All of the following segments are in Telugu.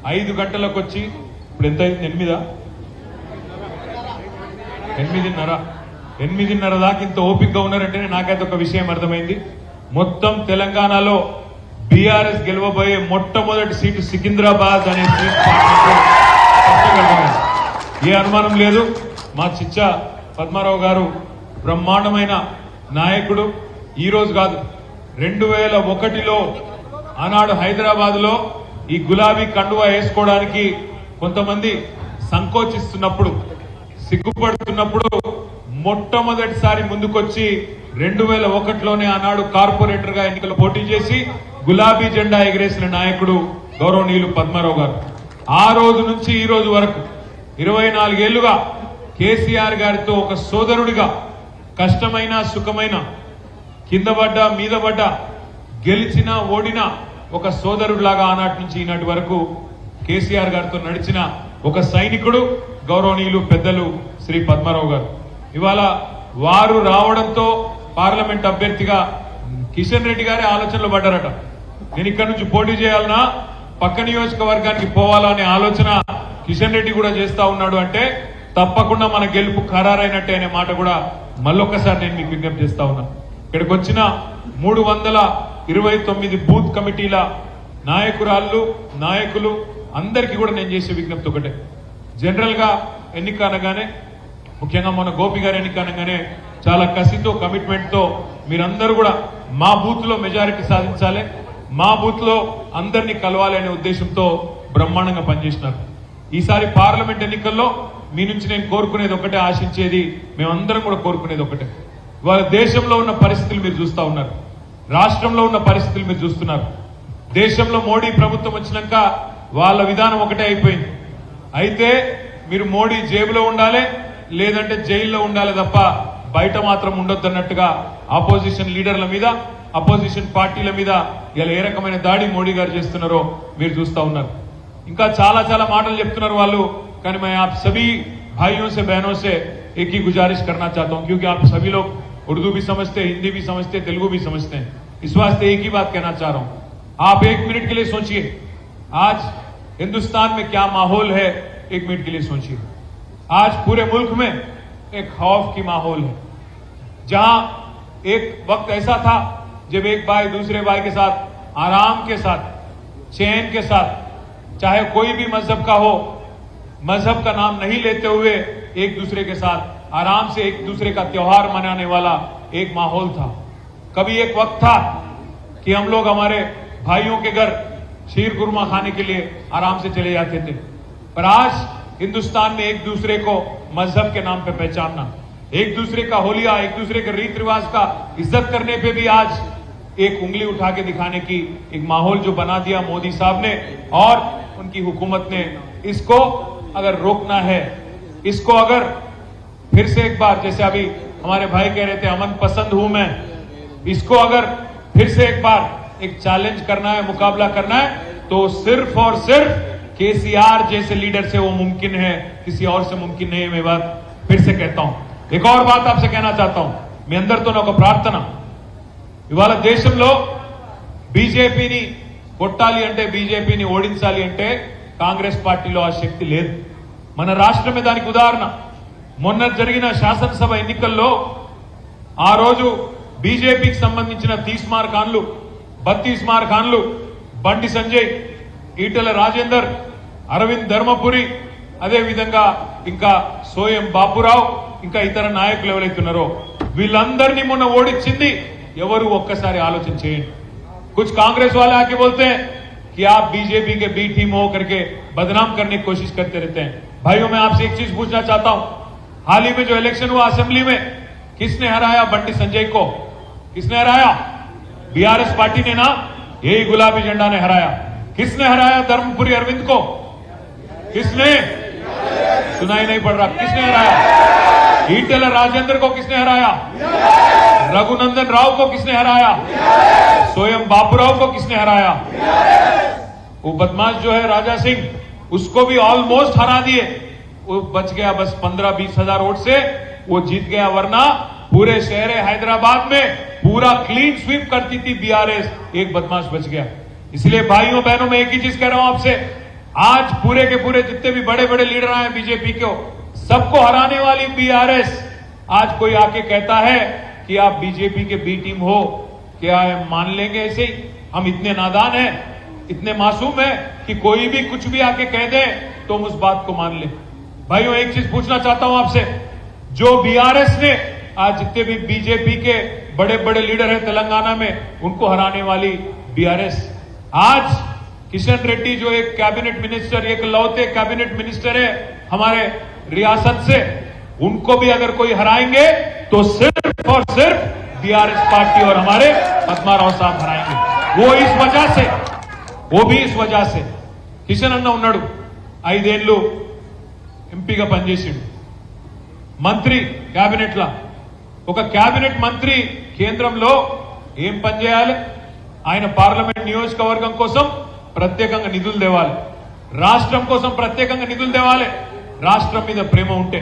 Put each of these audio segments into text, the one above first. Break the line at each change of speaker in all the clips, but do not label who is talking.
5 గంటలకు వచ్చి ఇప్పుడు ఎంత అయింది? 8:30 దాకా ఇంత ఓపికగా ఉన్నారంటేనే నాకైతే ఒక విషయం అర్థమైంది. మొత్తం తెలంగాణలో బీఆర్ఎస్ గెలవబోయే మొట్టమొదటి సీటు సికింద్రాబాద్ అనే సీట్ ఏ అనుమానం లేదు. మా చిచ్చా పద్మారావు గారు బ్రహ్మాండమైన నాయకుడు. ఈ రోజు కాదు, 2001లో ఆనాడు హైదరాబాద్ లో ఈ గులాబీ కండువా వేసుకోవడానికి కొంతమంది సంకోచిస్తున్నప్పుడు, సిగ్గుపడుతున్నప్పుడు మొట్టమొదటిసారి ముందుకొచ్చి 2001లోనే ఆనాడు కార్పొరేటర్ గా ఎన్నికలు పోటీ చేసి గులాబీ జెండా ఎగిరేసిన నాయకుడు గౌరవనీయులు పద్మారావు గారు. ఆ రోజు నుంచి ఈ రోజు వరకు 24 ఏళ్లుగా కేసీఆర్ గారితో ఒక సోదరుడిగా కష్టమైన సుఖమైన కింద పడ్డా మీద పడ్డా గెలిచినా ఓడినా ఒక సోదరుడిలాగా ఆనాటి నుంచి ఈనాటి వరకు కేసీఆర్ గారితో నడిచిన ఒక సైనికుడు గౌరవనీయులు పెద్దలు శ్రీ పద్మారావు గారు. ఇవాళ వారు రావడంతో పార్లమెంట్ అభ్యర్థిగా కిషన్ రెడ్డి గారి ఆలోచనలు పడ్డారట. నేను ఇక్కడ నుంచి పోటీ చేయాలన్నా పక్క నియోజకవర్గానికి పోవాలా అనే ఆలోచన కిషన్ రెడ్డి కూడా చేస్తా ఉన్నాడు. అంటే తప్పకుండా మన గెలుపు ఖరారైనట్టే అనే మాట కూడా మళ్ళొక్కసారి నేను మీకు విజ్ఞప్తి చేస్తా ఉన్నా. ఇక్కడికి వచ్చిన 329 బూత్ కమిటీల నాయకులు అందరికీ కూడా నేను చేసే విజ్ఞప్తి ఒకటే. జనరల్ గా ఎన్నిక అనగానే, ముఖ్యంగా మన గోపి గారి ఎన్నిక అనగానే చాలా కసితో కమిట్మెంట్ తో మీరందరూ కూడా మా బూత్ లో మెజారిటీ సాధించాలి, మా బూత్ లో అందరినీ కలవాలి అనే ఉద్దేశంతో బ్రహ్మాండంగా పనిచేసినారు. ఈసారి పార్లమెంట్ ఎన్నికల్లో మీ నుంచి నేను కోరుకునేది ఒకటే, ఆశించేది మేమందరం కూడా కోరుకునేది ఒకటే. ఇవాళ దేశంలో ఉన్న పరిస్థితులు మీరు చూస్తా ఉన్నారు, రాష్ట్రంలో ఉన్న పరిస్థితులు మీరు చూస్తున్నారు. దేశంలో మోడీ ప్రభుత్వం వచ్చినాక వాళ్ళ విధానం ఒకటే అయిపోయింది. అయితే మీరు మోడీ జేబులో ఉండాలి, లేదంటే జైల్లో ఉండాలి తప్ప బయట మాత్రం ఉండొద్దన్నట్టుగా ఆపోజిషన్ లీడర్ల మీద, అపోజిషన్ పార్టీల మీద ఇలా ఏ రకమైన దాడి మోడీ గారు చేస్తున్నారో మీరు చూస్తా ఉన్నారు. ఇంకా చాలా చాలా మాటలు చెప్తున్నారు వాళ్ళు. కానీ मैं आप सभी भाइयों से बहनों से एक ही गुजारिश करना चाहता हूं, क्योंकि आप सभी लोग उर्दू भी समझते हैं, हिंदी भी समझते हैं, तेलुगु भी समझते हैं. इस वास्ते एक ही बात कहना चाह रहा हूं, आप 1 मिनट के लिए सोचिए आज हिंदुस्तान में क्या माहौल है. 1 मिनट के लिए सोचिए. आज पूरे मुल्क में एक खौफ की माहौल है. जहां एक वक्त ऐसा था जब एक भाई दूसरे भाई के साथ आराम के साथ, चैन के साथ, चाहे कोई भी मजहब का हो, मजहब का नाम नहीं लेते हुए एक दूसरे के साथ आराम से एक दूसरे का त्योहार मनाने वाला एक माहौल था. कभी एक वक्त था कि हम लोग हमारे भाइयों के घर शीर कुरमा खाने के लिए आराम से चले जाते थे. पर आज हिंदुस्तान में एक दूसरे को मजहब के नाम पे पहचानना, एक दूसरे का होलिया, एक दूसरे के रीत रिवाज का इज्जत करने पे भी आज एक उंगली उठा के दिखाने की एक माहौल जो बना दिया मोदी साहब ने और उनकी हुकूमत ने. इसको अगर रोकना है, इसको अगर फिर से एक बार, जैसे अभी हमारे भाई कह रहे थे अमन पसंद हूं मैं, इसको अगर फिर से एक बार एक चैलेंज करना है, मुकाबला करना है, तो सिर्फ और सिर्फ केसीआर जैसे लीडर से वो मुमकिन है, किसी और से मुमकिन नहीं है. मैं बात फिर से कहता हूं. एक और बात आपसे कहना चाहता हूं, మీ అందరితో ఒక ప్రార్థన. ఇవాళ దేశంలో బీజేపీని కొట్టాలి అంటే, బీజేపీని ఓడించాలి అంటే కాంగ్రెస్ పార్టీలో ఆ శక్తి లేదు. మన రాష్ట్రమే దానికి ఉదాహరణ. మొన్న జరిగిన శాసనసభ ఎన్నికల్లో ఆ రోజు బీజేపీకి సంబంధించిన 30 మార్ ఖాన్లు, 32 మార్ ఖాన్లు, బండి సంజయ్, ఈటెల రాజేందర్, అరవింద్ ధర్మపురి, అదే విధంగా ఇంకా సోయం బాపురావు, ఇంకా ఇతర నాయకులు ఎవరైతున్నారో వీళ్ళందరినీ మొన్న ఓడించింది ఎవరు ఒక్కసారి ఆలోచన చేయండి. कुछ कांग्रेस वाले आके बोलते हैं कि आप बीजेपी के बी टीम हो करके बदनाम करने की कोशिश करते रहते हैं. भाइयों, मैं आपसे एक चीज पूछना चाहता हूं, हाल ही में जो इलेक्शन हुआ असेंबली में, किसने हराया बंटी संजय को? किसने हराया? बीआरएस पार्टी ने ना, यही गुलाबी झंडा ने हराया. किसने हराया धर्मपुरी अरविंद को? किसने? सुनाई नहीं पड़ रहा. किसने हराया? ईटेल राजेंद्र को किसने हराया? रघुनंदन राव को किसने हराया? स्वयं बाबूराव को किसने हराया? वो बदमाश जो है राजा सिंह, उसको भी ऑलमोस्ट हरा दिए. वो बच गया बस 15-20 हजार वोट से वो जीत गया, वरना पूरे शहर हैदराबाद में पूरा क्लीन स्वीप करती थी बीआरएस. एक बदमाश बच गया. इसलिए भाइयों बहनों, मैं एक ही चीज कह रहा हूं आपसे, आज पूरे के पूरे जितने भी बड़े बड़े लीडर आए बीजेपी को, सबको हराने वाली बीआरएस आज कोई आके कहता है कि आप बीजेपी के बी टीम हो, क्या मान लेंगे ऐसे ही? हम इतने नादान हैं, इतने मासूम हैं कि कोई भी कुछ भी आके कह दे तो हम उस बात को मान ले। भाइयों, एक चीज पूछना चाहता हूं आपसे, जो बीआरएस ने आज जितने भी बीजेपी के बड़े बड़े लीडर हैं तेलंगाना में, उनको हराने वाली बीआरएस, आज किशन रेड्डी जो एक कैबिनेट मिनिस्टर, एक लौते कैबिनेट मिनिस्टर है हमारे रियासत से, उनको भी अगर कोई हराएंगे तो सिर्फ और सिर्फ बीआरएस पार्टी और हमारे पद्माराव साहब हराएंगे। वो इस वजह से, वो भी इस वजह से, కిషన్ అన్న ఉన్నాడు 5 ఏళ్లు ఎంపీగా పనిచేసిండు, మంత్రి కేబినెట్ లా, ఒక కేబినెట్ మంత్రి కేంద్రంలో ఏం పని చేయాలి? ఆయన పార్లమెంట్ నియోజకవర్గం కోసం ప్రత్యేకంగా నిధులు తేవాలి, రాష్ట్రం కోసం ప్రత్యేకంగా నిధులు తేవాలి। రాష్ట్రం మీద ప్రేమ ఉంటే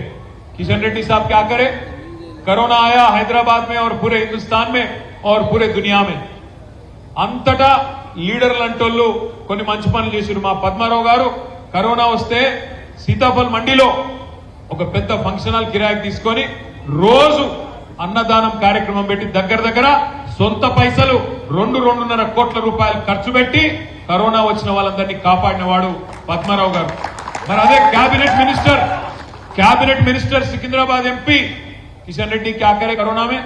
किशन रेड्डी साहब क्या करे? कोरोना आया हैदराबाद में और पूरे हिंदुस्तान में और पूरे दुनिया में, अंतटा లీడర్లు అంటోళ్ళు కొన్ని మంచి పనులు చేశారు। మా పద్మారావు గారు కరోనా వస్తే సీతాఫల్ మండిలో ఒక పెద్ద ఫంక్షన్ హాల్ కిరాయికి తీసుకొని రోజు అన్నదానం కార్యక్రమం పెట్టి దగ్గర దగ్గర సొంత పైసలు 2-2.5 కోట్ల రూపాయలు ఖర్చు పెట్టి కరోనా వచ్చిన వాళ్ళందరినీ కాపాడిన వాడు పద్మారావు గారు। మరి అదే cabinet minister Secunderabad MP Kishan Reddy क्या करे कोरोना में?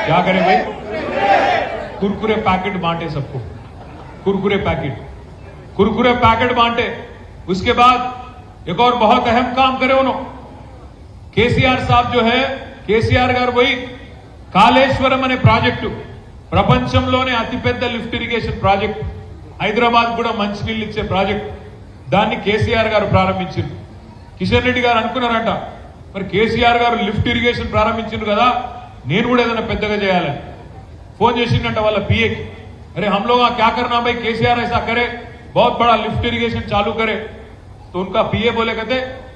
क्या करे भाई? कुरकुरे पैकेट बांटे सबको, कुरकुरे पैकेट बांटे। उसके बाद एक और बहुत अहम काम करे उन्होंने, केसीआर साहब जो है, केसीआर गाరు పోయి కాళేశ్వరం అనే ప్రాజెక్టు, ప్రపంచంలోనే అతిపెద్ద లిఫ్ట్ ఇరిగేషన్ ప్రాజెక్ట్, హైదరాబాద్ కూడా మంచినీళ్ళు ఇచ్చే ప్రాజెక్ట్, దాన్ని కేసీఆర్ గారు ప్రారంభించారు। కిషన్ రెడ్డి గారు అనుకున్నారంట, మరి కేసీఆర్ గారు లిఫ్ట్ ఇరిగేషన్ ప్రారంభించారు కదా, నేను కూడా ఏదైనా పెద్దగా చేయాలని फोन చేసిందంట వాళ్ళ పిఏ की, अरे हम लोग क्या करना भाई, केसीआर ऐसा करे, बहुत बड़ा लिफ्ट इरिगेशन चालू करे। तो उनका पीए बोले कहते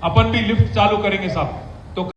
अपन भी लिफ्ट चालू करेंगे साहब।